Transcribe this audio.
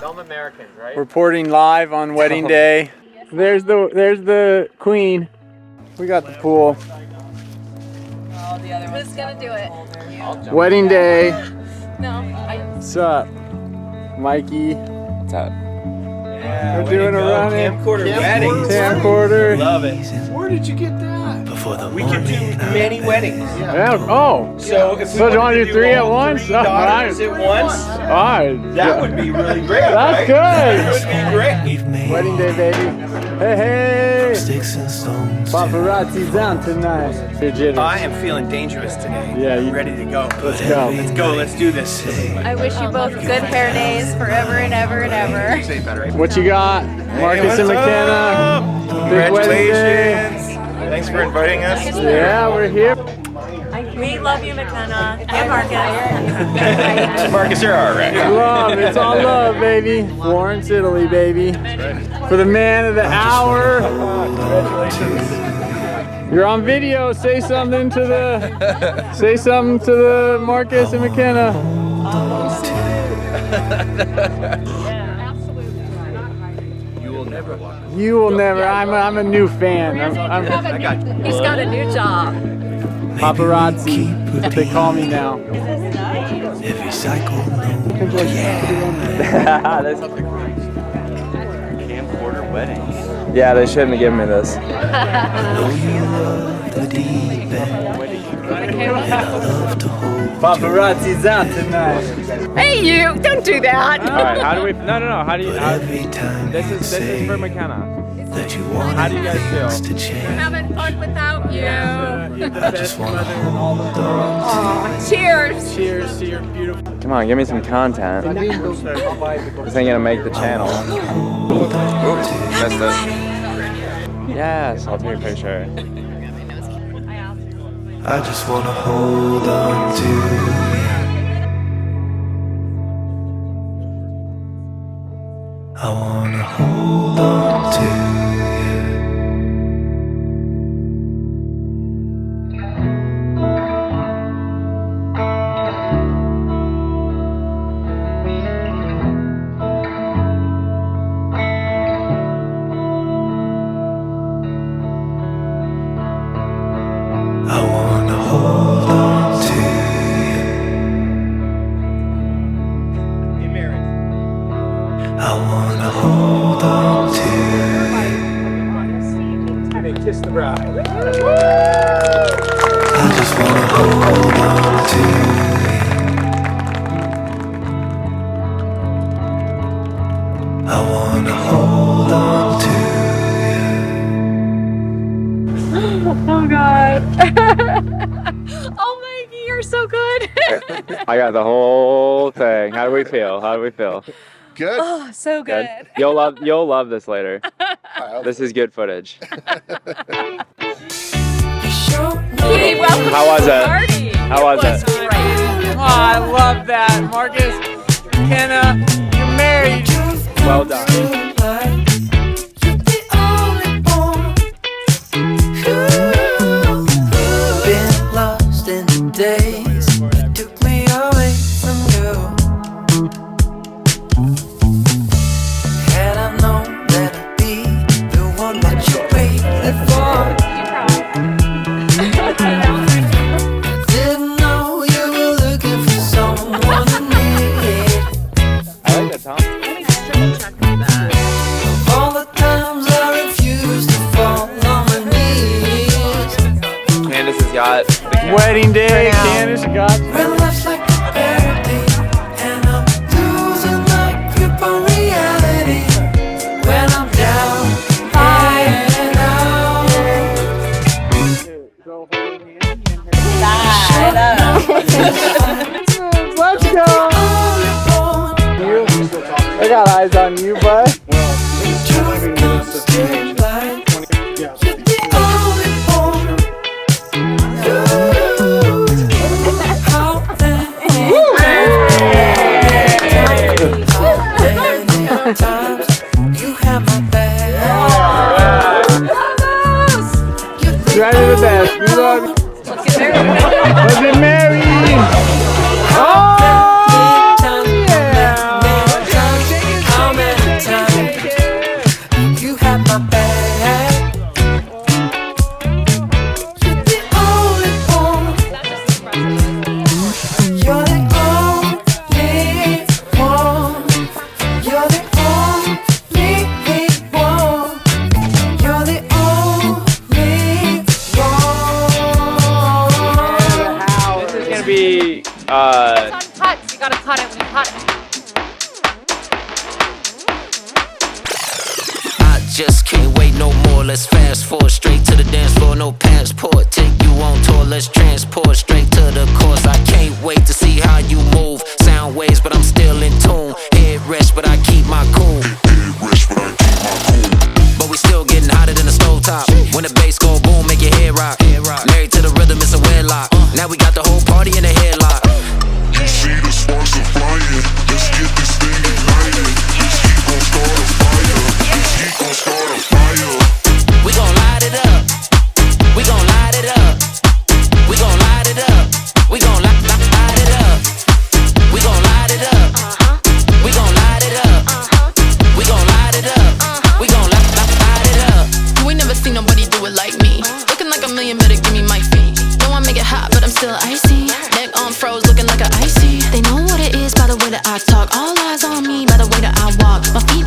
Film Americans, right? Reporting live on wedding day. There's the queen. We got the pool. Who's gonna do it? Wedding day. No. What's up, Mikey? What's up? Yeah, we're doing a run in. Camcorder weddings. Camcorder. Love it. Where did you get that? We can do many weddings. Yeah. Oh. So if we do you want to to do 3 at all once? 3 daughters at once, that would be really great. That's That would good. be great. Wedding day, baby. Hey, hey. Paparazzi's down tonight. I am feeling dangerous today. Yeah, I'm ready to go. Let's go. Let's go. Let's do this. I wish you both good hair days forever and ever and ever. What you got? Marcus and McKenna. Big wedding day. Congratulations. Thanks for inviting us. Yeah, we're here. We love you, McKenna. And Marcus. Marcus, you're all right. Love, it's all love, baby. Florence, Italy, baby. For the man of the hour. Congratulations. You're on video. Say something to the Marcus and McKenna. You will never. I'm a new fan. He's got a new job. Paparazzi. That's what they call me now. Camcorder weddings. Yeah, they shouldn't have given me this. Paparazzi's out tonight. Hey, you! Don't do that. All right, how do we? No. How do you? This is for McKenna. How do you guys feel? We're having fun without you. You're the best mother in all the world. Aw, cheers. Cheers to your beautiful. Come on, give me some content. This ain't gonna make the channel. Oops, messed up. Yes, I'll take a picture. I just wanna hold on to you. I wanna hold on to you. I wanna hold on to you. I wanna hold on to you. Kiss the bride. I just wanna hold on to you. I wanna hold on to Oh, God. Oh, Mikey, you're so good. I got the whole thing. How do we feel? Good. Oh, so good. You'll love this later. This is good footage. Hey, welcome How was to the it? party. How was it? Great. Oh, I love that. Marcus, McKenna, you're married. Well done. Been lost in the days that took me away from you. Had I known that I'd be the one that you waited for, didn't know you were looking for someone to need. I like that, Tom. All the times I refused to fall on my knees. Candace has got the camera. Wedding day, Candace got. When life's like a parody, and I'm losing my grip on reality. When I'm down, high and out. Let's go. I got eyes on you, bud. Truth comes to light. You're the only one. How many times you have my back? You're right to the best. We love you. Let's get married. Oh, yeah. It's on cuts. You gotta cut it when you cut it. I just can't wait no more. Let's fast forward straight to the dance floor. No passport, take you on tour. Let's transport straight to the course. I can't wait to see how you move. Sound waves, but I'm still in tune. Head rest, but I keep my cool. But we still getting hotter than the stovetop. When the bass go boom, make your head rock. Married to the rhythm, it's a wedlock. Now we got the whole party in a headlock. You see the sparks are flying. Let's get this thing ignited. This heat gon' start a fire. This heat gon' start a fire. We gon' light it up. We gon' light it up. We gon' light it up. We gon' light it up. We gon' light it up. We gon' light it up. We gon' light it up. We gon' light it up. You ain't never seen nobody do it like me. Looking like a million, better give me my fee. Know I make it hot, but I'm still icy. Neck on froze, looking like a icy. They know what it is by the way that I talk. All eyes on me by the way that I walk. My feet